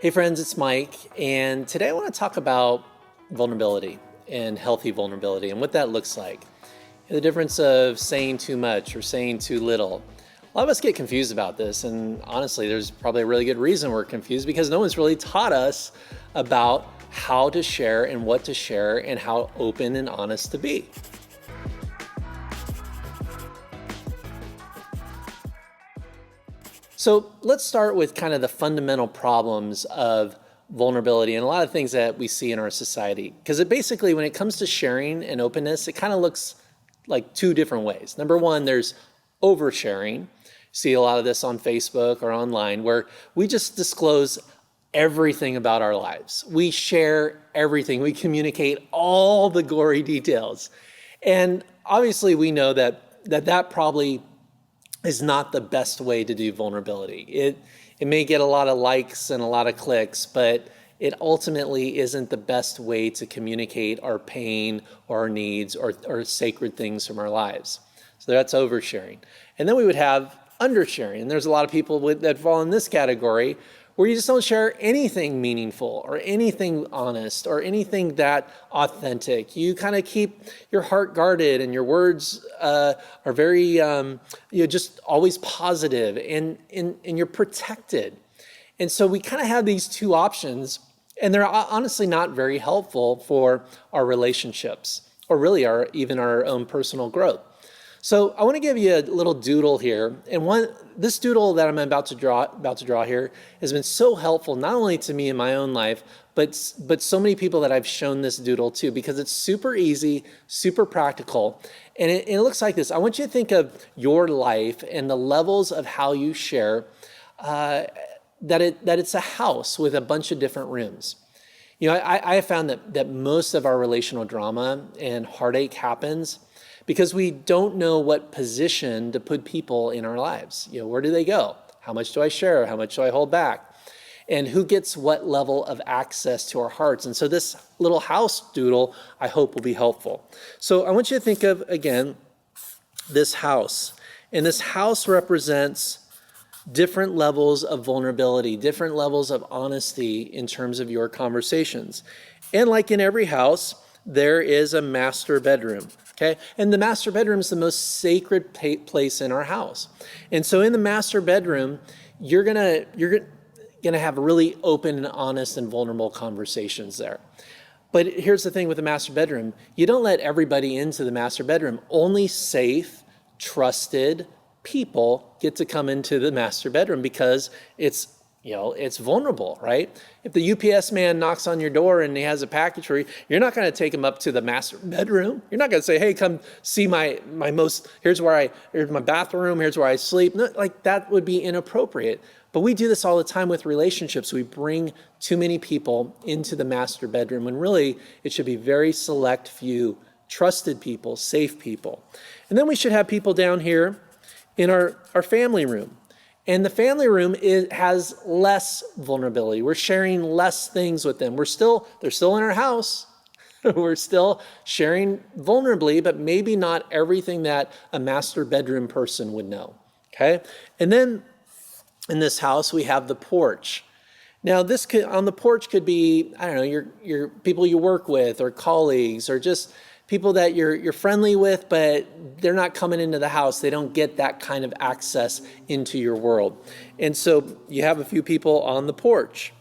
Hey friends, it's Mike, and today I want to talk about vulnerability and healthy vulnerability and what that looks like. The difference of saying too much or saying too little. A lot of us get confused about this, and honestly, there's probably a really good reason we're confused because no one's really taught us about how to share and what to share and how open and honest to be. So let's start with kind of the fundamental problems of vulnerability and a lot of things that we see in our society. Because basically, when it comes to sharing and openness, it kind of looks like two different ways. Number one, there's oversharing. See a lot of this on Facebook or online where we just disclose everything about our lives. We share everything. We communicate all the gory details. And obviously, we know that probably is not the best way to do vulnerability. It may get a lot of likes and a lot of clicks, but it ultimately isn't the best way to communicate our pain or our needs or sacred things from our lives. So that's oversharing. And then we would have undersharing. And there's a lot of people that fall in this category where you just don't share anything meaningful or anything honest or anything that authentic. You kind of keep your heart guarded and your words are very, just always positive and you're protected. And so we kind of have these two options, and they're honestly not very helpful for our relationships or really even our own personal growth. So I want to give you a little doodle here, and this doodle that I'm about to draw here has been so helpful not only to me in my own life, but so many people that I've shown this doodle to because it's super easy, super practical, and it looks like this. I want you to think of your life and the levels of how you share. That it's a house with a bunch of different rooms. You know, I have found that most of our relational drama and heartache happens because we don't know what position to put people in our lives. You know, where do they go? How much do I share? How much do I hold back? And who gets what level of access to our hearts? And so this little house doodle, I hope, will be helpful. So I want you to think of, again, this house. And this house represents different levels of vulnerability, different levels of honesty in terms of your conversations. And like in every house, there is a master bedroom, okay? And the master bedroom is the most sacred place in our house. And so in the master bedroom, you're gonna have really open and honest and vulnerable conversations there. But here's the thing with the master bedroom. You don't let everybody into the master bedroom. Only safe, trusted people get to come into the master bedroom because it's vulnerable, right? If the UPS man knocks on your door and he has a package for you, you're not going to take him up to the master bedroom. You're not going to say, "Hey, come see here's my bathroom, here's where I sleep." No, like that would be inappropriate. But we do this all the time with relationships. We bring too many people into the master bedroom when really it should be very select few, trusted people, safe people. And then we should have people down here in our family room. And the family room has less vulnerability. We're sharing less things with them. They're still in our house. We're still sharing vulnerably, but maybe not everything that a master bedroom person would know, okay? And then in this house, we have the porch. Now, on the porch could be, I don't know, your people you work with or colleagues or just people that you're friendly with, but they're not coming into the house. They don't get that kind of access into your world. And so you have a few people on the porch.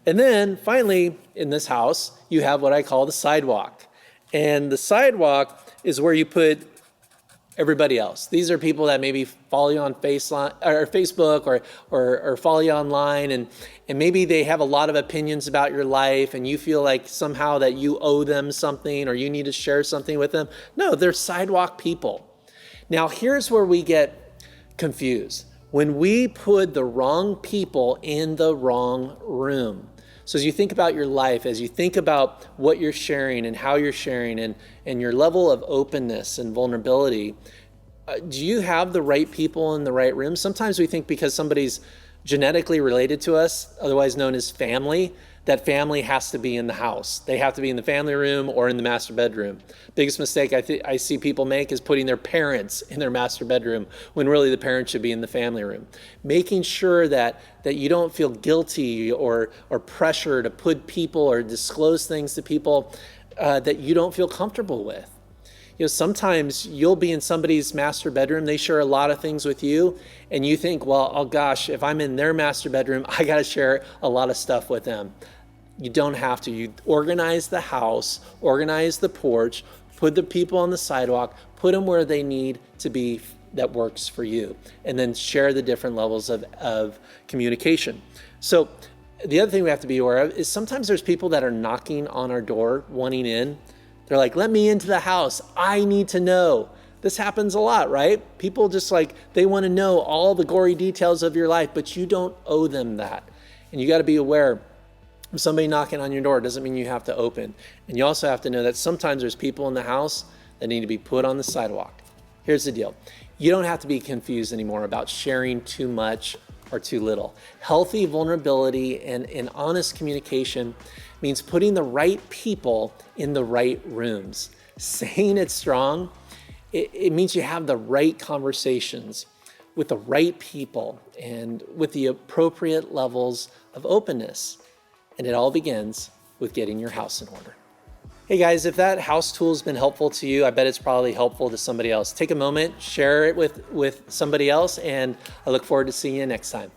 And then finally, in this house, you have what I call the sidewalk. And the sidewalk is where you put everybody else. These are people that maybe follow you on Facebook or follow you online, and maybe they have a lot of opinions about your life and you feel like somehow that you owe them something or you need to share something with them. No, they're sidewalk people. Now, here's where we get confused. When we put the wrong people in the wrong room. So as you think about your life, as you think about what you're sharing and how you're sharing and your level of openness and vulnerability, do you have the right people in the right room? Sometimes we think because somebody's genetically related to us, otherwise known as family, that family has to be in the house. They have to be in the family room or in the master bedroom. Biggest mistake I see people make is putting their parents in their master bedroom when really the parents should be in the family room. Making sure that you don't feel guilty or pressure to put people or disclose things to people that you don't feel comfortable with. Sometimes you'll be in somebody's master bedroom, they share a lot of things with you, and you think, well, oh gosh, if I'm in their master bedroom, I gotta share a lot of stuff with them. You don't have to. You organize the house, organize the porch, put the people on the sidewalk, put them where they need to be that works for you, and then share the different levels of communication. So the other thing we have to be aware of is sometimes there's people that are knocking on our door, wanting in. They're like, let me into the house. I need to know. This happens a lot, right? People just they want to know all the gory details of your life, but you don't owe them that. And you got to be aware, if somebody knocking on your door doesn't mean you have to open. And you also have to know that sometimes there's people in the house that need to be put on the sidewalk. Here's the deal. You don't have to be confused anymore about sharing too much or too little. Healthy vulnerability and honest communication means putting the right people in the right rooms. Saying it strong, it means you have the right conversations with the right people and with the appropriate levels of openness. And it all begins with getting your house in order. Hey guys, if that house tool has been helpful to you, I bet it's probably helpful to somebody else. Take a moment, share it with somebody else, and I look forward to seeing you next time.